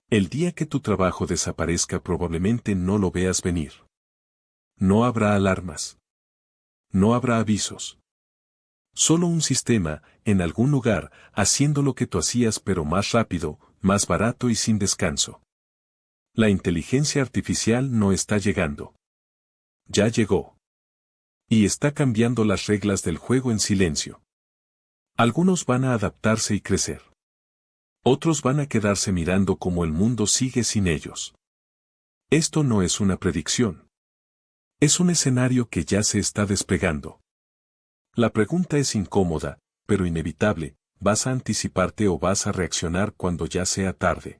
El día que tu trabajo desaparezca probablemente no lo veas venir. No habrá alarmas. No habrá avisos. Solo un sistema, en algún lugar, haciendo lo que tú hacías pero más rápido, más barato y sin descanso. La inteligencia artificial no está llegando. Ya llegó. Y está cambiando las reglas del juego en silencio. Algunos van a adaptarse y crecer. Otros van a quedarse mirando cómo el mundo sigue sin ellos. Esto no es una predicción. Es un escenario que ya se está desplegando. La pregunta es incómoda, pero inevitable: ¿vas a anticiparte o vas a reaccionar cuando ya sea tarde?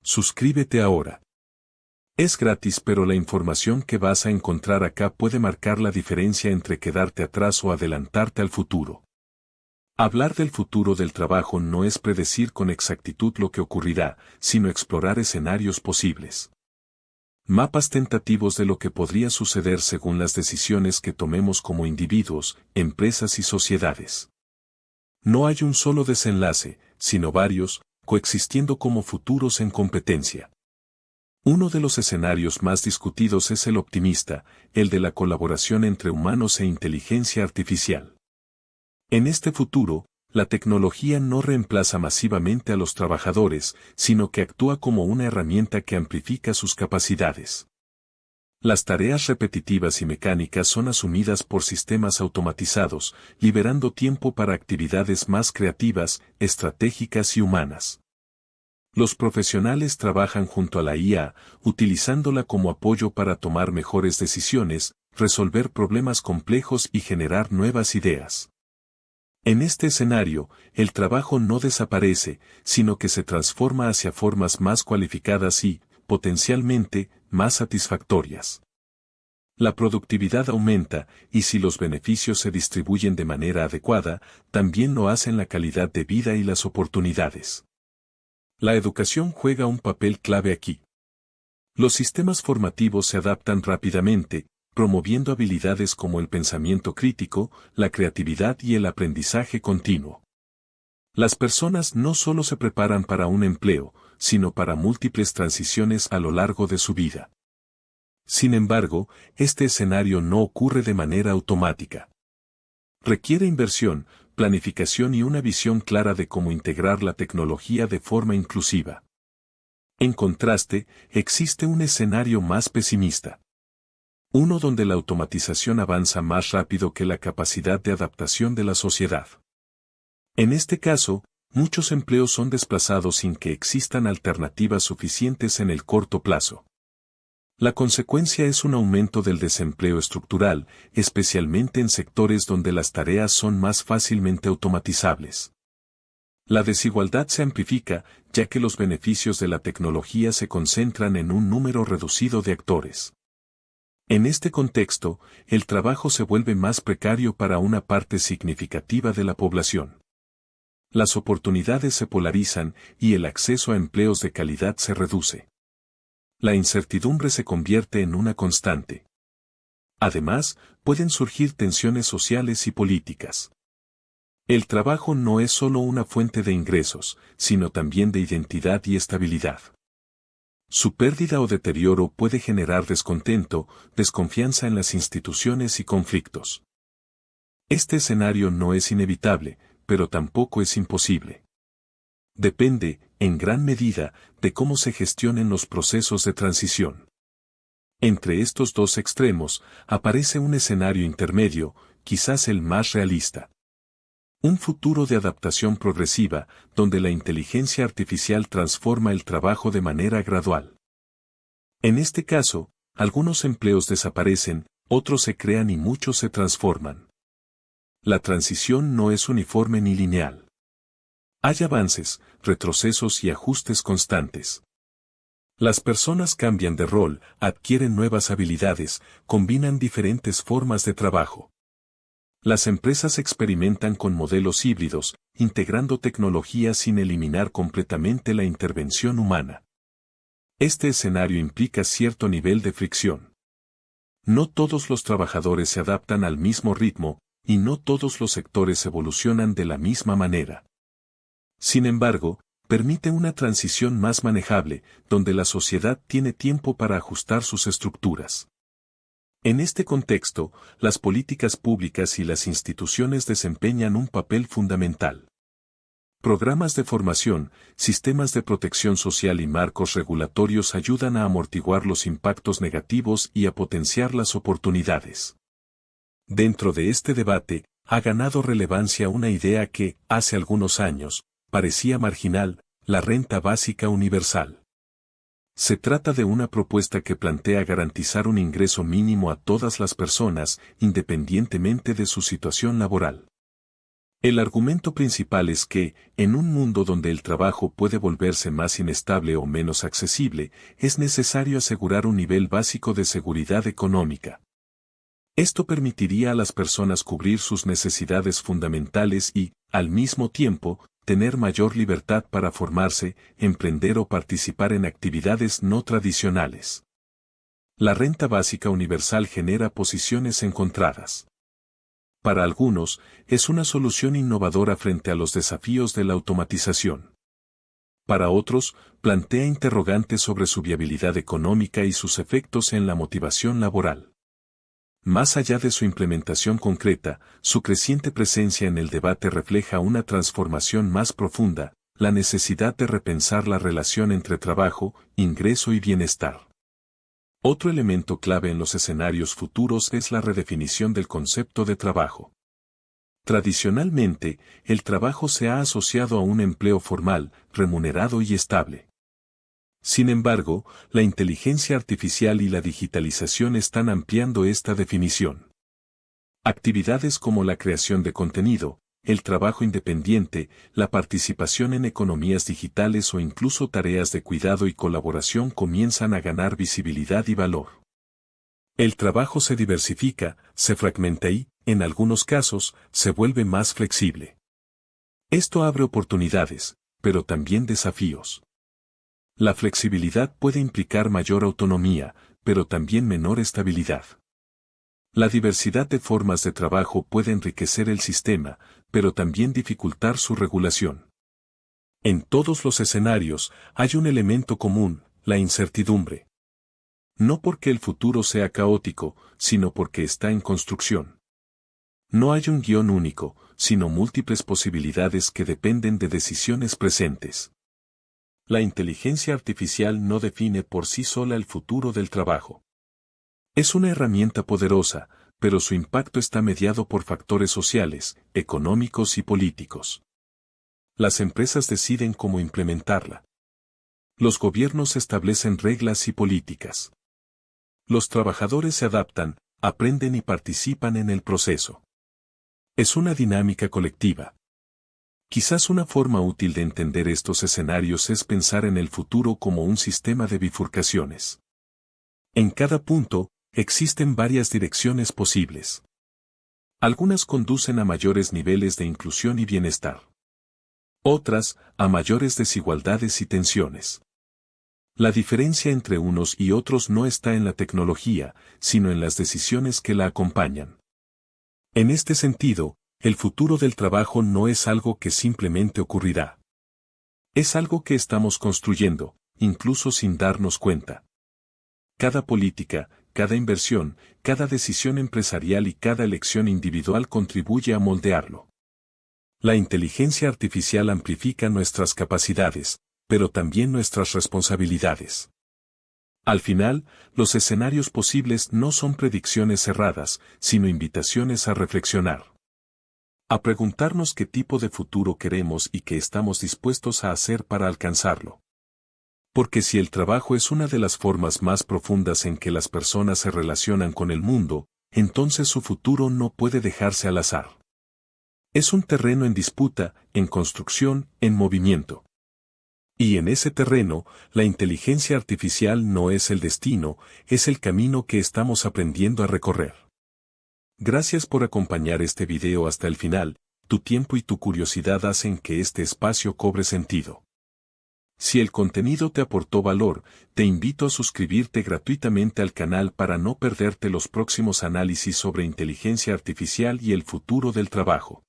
Suscríbete ahora. Es gratis, pero la información que vas a encontrar acá puede marcar la diferencia entre quedarte atrás o adelantarte al futuro. Hablar del futuro del trabajo no es predecir con exactitud lo que ocurrirá, sino explorar escenarios posibles. Mapas tentativos de lo que podría suceder según las decisiones que tomemos como individuos, empresas y sociedades. No hay un solo desenlace, sino varios, coexistiendo como futuros en competencia. Uno de los escenarios más discutidos es el optimista, el de la colaboración entre humanos e inteligencia artificial. En este futuro, la tecnología no reemplaza masivamente a los trabajadores, sino que actúa como una herramienta que amplifica sus capacidades. Las tareas repetitivas y mecánicas son asumidas por sistemas automatizados, liberando tiempo para actividades más creativas, estratégicas y humanas. Los profesionales trabajan junto a la IA, utilizándola como apoyo para tomar mejores decisiones, resolver problemas complejos y generar nuevas ideas. En este escenario, el trabajo no desaparece, sino que se transforma hacia formas más cualificadas y, potencialmente, más satisfactorias. La productividad aumenta, y si los beneficios se distribuyen de manera adecuada, también lo hacen la calidad de vida y las oportunidades. La educación juega un papel clave aquí. Los sistemas formativos se adaptan rápidamente, promoviendo habilidades como el pensamiento crítico, la creatividad y el aprendizaje continuo. Las personas no solo se preparan para un empleo, sino para múltiples transiciones a lo largo de su vida. Sin embargo, este escenario no ocurre de manera automática. Requiere inversión, planificación y una visión clara de cómo integrar la tecnología de forma inclusiva. En contraste, existe un escenario más pesimista. Uno donde la automatización avanza más rápido que la capacidad de adaptación de la sociedad. En este caso, muchos empleos son desplazados sin que existan alternativas suficientes en el corto plazo. La consecuencia es un aumento del desempleo estructural, especialmente en sectores donde las tareas son más fácilmente automatizables. La desigualdad se amplifica, ya que los beneficios de la tecnología se concentran en un número reducido de actores. En este contexto, el trabajo se vuelve más precario para una parte significativa de la población. Las oportunidades se polarizan y el acceso a empleos de calidad se reduce. La incertidumbre se convierte en una constante. Además, pueden surgir tensiones sociales y políticas. El trabajo no es solo una fuente de ingresos, sino también de identidad y estabilidad. Su pérdida o deterioro puede generar descontento, desconfianza en las instituciones y conflictos. Este escenario no es inevitable, pero tampoco es imposible. Depende, en gran medida, de cómo se gestionen los procesos de transición. Entre estos dos extremos, aparece un escenario intermedio, quizás el más realista. Un futuro de adaptación progresiva, donde la inteligencia artificial transforma el trabajo de manera gradual. En este caso, algunos empleos desaparecen, otros se crean y muchos se transforman. La transición no es uniforme ni lineal. Hay avances, retrocesos y ajustes constantes. Las personas cambian de rol, adquieren nuevas habilidades, combinan diferentes formas de trabajo. Las empresas experimentan con modelos híbridos, integrando tecnología sin eliminar completamente la intervención humana. Este escenario implica cierto nivel de fricción. No todos los trabajadores se adaptan al mismo ritmo, y no todos los sectores evolucionan de la misma manera. Sin embargo, permite una transición más manejable, donde la sociedad tiene tiempo para ajustar sus estructuras. En este contexto, las políticas públicas y las instituciones desempeñan un papel fundamental. Programas de formación, sistemas de protección social y marcos regulatorios ayudan a amortiguar los impactos negativos y a potenciar las oportunidades. Dentro de este debate, ha ganado relevancia una idea que, hace algunos años, parecía marginal: la renta básica universal. Se trata de una propuesta que plantea garantizar un ingreso mínimo a todas las personas, independientemente de su situación laboral. El argumento principal es que, en un mundo donde el trabajo puede volverse más inestable o menos accesible, es necesario asegurar un nivel básico de seguridad económica. Esto permitiría a las personas cubrir sus necesidades fundamentales y, al mismo tiempo, tener mayor libertad para formarse, emprender o participar en actividades no tradicionales. La renta básica universal genera posiciones encontradas. Para algunos, es una solución innovadora frente a los desafíos de la automatización. Para otros, plantea interrogantes sobre su viabilidad económica y sus efectos en la motivación laboral. Más allá de su implementación concreta, su creciente presencia en el debate refleja una transformación más profunda: la necesidad de repensar la relación entre trabajo, ingreso y bienestar. Otro elemento clave en los escenarios futuros es la redefinición del concepto de trabajo. Tradicionalmente, el trabajo se ha asociado a un empleo formal, remunerado y estable. Sin embargo, la inteligencia artificial y la digitalización están ampliando esta definición. Actividades como la creación de contenido, el trabajo independiente, la participación en economías digitales o incluso tareas de cuidado y colaboración comienzan a ganar visibilidad y valor. El trabajo se diversifica, se fragmenta y, en algunos casos, se vuelve más flexible. Esto abre oportunidades, pero también desafíos. La flexibilidad puede implicar mayor autonomía, pero también menor estabilidad. La diversidad de formas de trabajo puede enriquecer el sistema, pero también dificultar su regulación. En todos los escenarios, hay un elemento común: la incertidumbre. No porque el futuro sea caótico, sino porque está en construcción. No hay un guión único, sino múltiples posibilidades que dependen de decisiones presentes. La inteligencia artificial no define por sí sola el futuro del trabajo. Es una herramienta poderosa, pero su impacto está mediado por factores sociales, económicos y políticos. Las empresas deciden cómo implementarla. Los gobiernos establecen reglas y políticas. Los trabajadores se adaptan, aprenden y participan en el proceso. Es una dinámica colectiva. Quizás una forma útil de entender estos escenarios es pensar en el futuro como un sistema de bifurcaciones. En cada punto, existen varias direcciones posibles. Algunas conducen a mayores niveles de inclusión y bienestar. Otras, a mayores desigualdades y tensiones. La diferencia entre unos y otros no está en la tecnología, sino en las decisiones que la acompañan. En este sentido, el futuro del trabajo no es algo que simplemente ocurrirá. Es algo que estamos construyendo, incluso sin darnos cuenta. Cada política, cada inversión, cada decisión empresarial y cada elección individual contribuye a moldearlo. La inteligencia artificial amplifica nuestras capacidades, pero también nuestras responsabilidades. Al final, los escenarios posibles no son predicciones cerradas, sino invitaciones a reflexionar. A preguntarnos qué tipo de futuro queremos y qué estamos dispuestos a hacer para alcanzarlo. Porque si el trabajo es una de las formas más profundas en que las personas se relacionan con el mundo, entonces su futuro no puede dejarse al azar. Es un terreno en disputa, en construcción, en movimiento. Y en ese terreno, la inteligencia artificial no es el destino, es el camino que estamos aprendiendo a recorrer. Gracias por acompañar este video hasta el final. Tu tiempo y tu curiosidad hacen que este espacio cobre sentido. Si el contenido te aportó valor, te invito a suscribirte gratuitamente al canal para no perderte los próximos análisis sobre inteligencia artificial y el futuro del trabajo.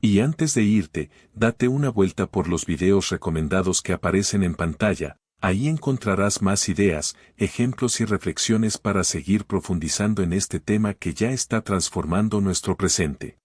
Y antes de irte, date una vuelta por los videos recomendados que aparecen en pantalla, ahí encontrarás más ideas, ejemplos y reflexiones para seguir profundizando en este tema que ya está transformando nuestro presente.